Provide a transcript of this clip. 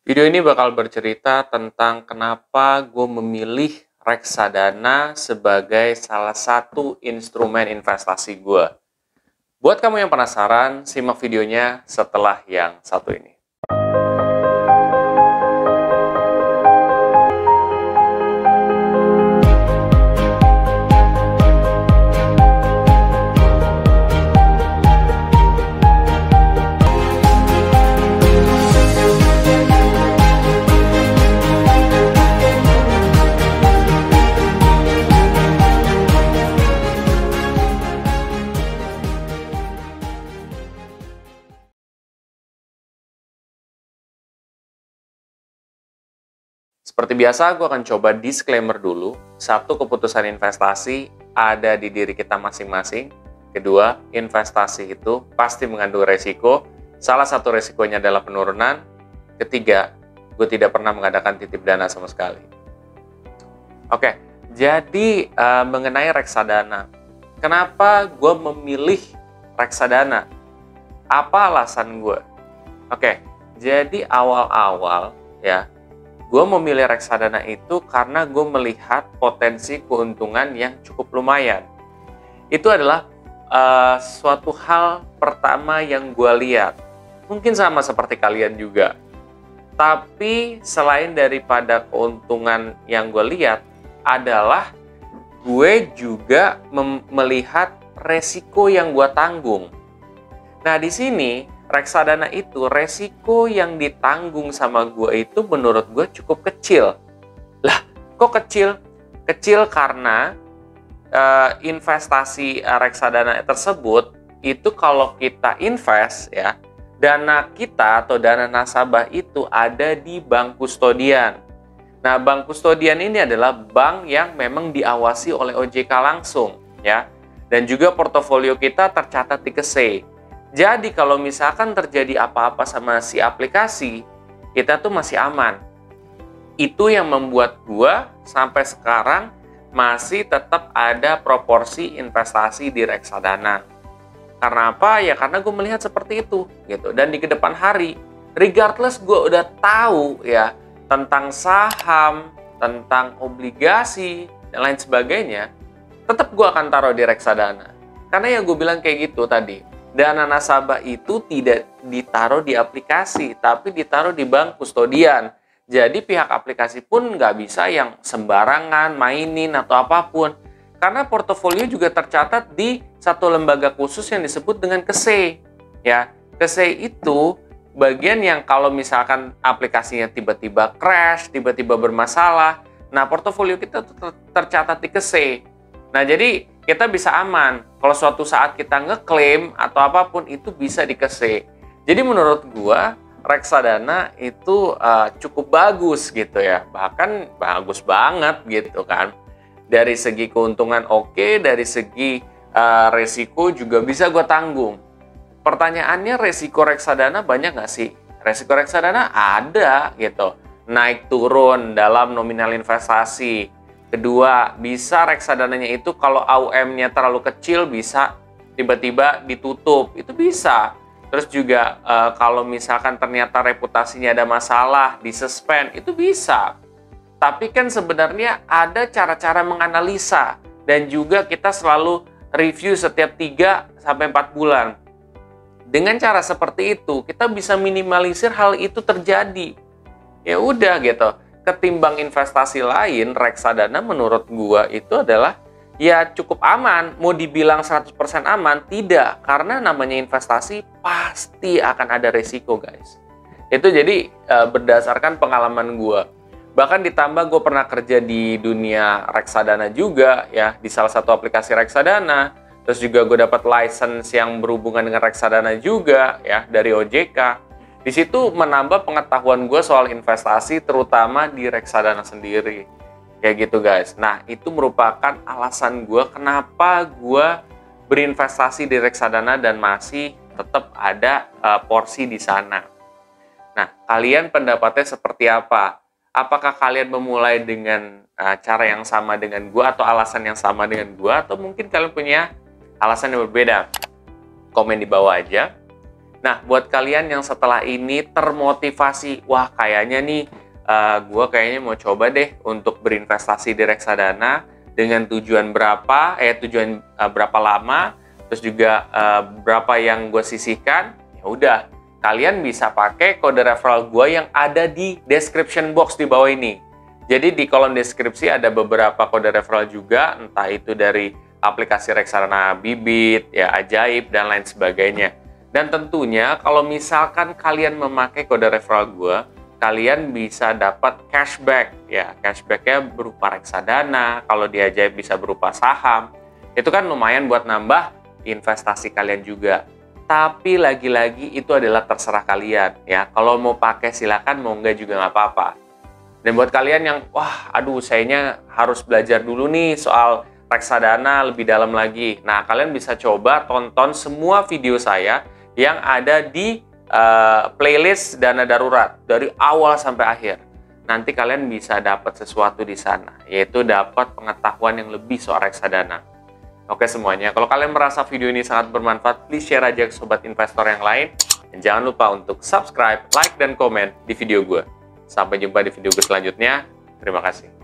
Video ini bakal bercerita tentang kenapa gue memilih reksadana sebagai salah satu instrumen investasi gue. Buat kamu yang penasaran, simak videonya setelah yang satu ini. Seperti biasa, gue akan coba disclaimer dulu. Satu, keputusan investasi ada di diri kita masing-masing. Kedua, investasi itu pasti mengandung resiko. Salah satu resikonya adalah penurunan. Ketiga, gue tidak pernah mengadakan titip dana sama sekali. Oke, jadi mengenai reksadana. Kenapa gue memilih reksadana? Apa alasan gue? Oke, jadi awal-awal ya, gue memilih reksadana itu karena gue melihat potensi keuntungan yang cukup lumayan. Itu adalah suatu hal pertama yang gue lihat. Mungkin sama seperti kalian juga. Tapi selain daripada keuntungan yang gue lihat, adalah gue juga melihat resiko yang gue tanggung. Nah, di sini reksadana itu resiko yang ditanggung sama gue itu menurut gue cukup kecil. Lah, kok kecil? Kecil karena investasi reksadana tersebut itu kalau kita invest ya, dana kita atau dana nasabah itu ada di bank kustodian. Nah, bank kustodian ini adalah bank yang memang diawasi oleh OJK langsung ya. Dan juga portofolio kita tercatat di KSE. Jadi kalau misalkan terjadi apa-apa sama si aplikasi, kita tuh masih aman. Itu yang membuat gua sampai sekarang masih tetap ada proporsi investasi di reksadana. Karena apa? Ya karena gue melihat seperti itu gitu. Dan di kedepan hari, regardless gue udah tahu ya tentang saham, tentang obligasi dan lain sebagainya, tetap gue akan taruh di reksadana. Karena yang gue bilang kayak gitu tadi. Dana nasabah itu tidak ditaruh di aplikasi, tapi ditaruh di bank kustodian. Jadi pihak aplikasi pun nggak bisa yang sembarangan mainin atau apapun. Karena portofolio juga tercatat di satu lembaga khusus yang disebut dengan KSE. Ya, KSE itu bagian yang kalau misalkan aplikasinya tiba-tiba crash, tiba-tiba bermasalah, nah portofolio kita tercatat di KSE. Nah, jadi kita bisa aman. Kalau suatu saat kita ngeklaim atau apapun itu bisa di KSE. Jadi menurut gua reksadana itu cukup bagus gitu ya. Bahkan bagus banget gitu kan. Dari segi keuntungan oke, dari segi resiko juga bisa gua tanggung. Pertanyaannya, resiko reksadana banyak nggak sih? Resiko reksadana ada gitu. Naik turun dalam nominal investasi. Kedua, bisa reksadananya itu kalau AUM-nya terlalu kecil bisa tiba-tiba ditutup. Itu bisa. Terus juga kalau misalkan ternyata reputasinya ada masalah, disuspend, itu bisa. Tapi kan sebenarnya ada cara-cara menganalisa. Dan juga kita selalu review setiap 3-4 bulan. Dengan cara seperti itu, kita bisa minimalisir hal itu terjadi. Ya udah gitu. Ketimbang investasi lain, reksadana menurut gua itu adalah ya cukup aman. Mau dibilang 100% aman, tidak. Karena namanya investasi pasti akan ada resiko, guys. Itu jadi berdasarkan pengalaman gua. Bahkan ditambah gue pernah kerja di dunia reksadana juga ya, di salah satu aplikasi reksadana. Terus juga gue dapat license yang berhubungan dengan reksadana juga ya dari OJK. Di situ menambah pengetahuan gue soal investasi terutama di reksadana sendiri. Kayak gitu guys. Nah, itu merupakan alasan gue kenapa gue berinvestasi di reksadana dan masih tetap ada porsi di sana. Nah, kalian pendapatnya seperti apa? Apakah kalian memulai dengan cara yang sama dengan gue atau alasan yang sama dengan gue, atau mungkin kalian punya alasan yang berbeda? Komen di bawah aja. Nah, buat kalian yang setelah ini termotivasi, wah kayaknya nih gue kayaknya mau coba deh untuk berinvestasi di reksadana dengan tujuan berapa lama, terus juga berapa yang gue sisihkan, ya udah kalian bisa pakai kode referral gue yang ada di description box di bawah ini. Jadi di kolom deskripsi ada beberapa kode referral juga, entah itu dari aplikasi reksadana Bibit, ya Ajaib dan lain sebagainya. Dan tentunya kalau misalkan kalian memakai kode referral gue, kalian bisa dapat cashback. Ya, cashbacknya berupa reksadana, kalau di Ajaib bisa berupa saham. Itu kan lumayan buat nambah investasi kalian juga. Tapi lagi-lagi itu adalah terserah kalian. Ya, kalau mau pakai silakan, mau enggak juga nggak apa-apa. Dan buat kalian yang, wah aduh sayanya harus belajar dulu nih soal reksadana lebih dalam lagi. Nah, kalian bisa coba tonton semua video saya yang ada di playlist Dana Darurat dari awal sampai akhir. Nanti kalian bisa dapat sesuatu di sana, yaitu dapat pengetahuan yang lebih soal reksadana. Oke semuanya, kalau kalian merasa video ini sangat bermanfaat, please share aja ke sobat investor yang lain. Dan jangan lupa untuk subscribe, like, dan komen di video gue. Sampai jumpa di video gue selanjutnya. Terima kasih.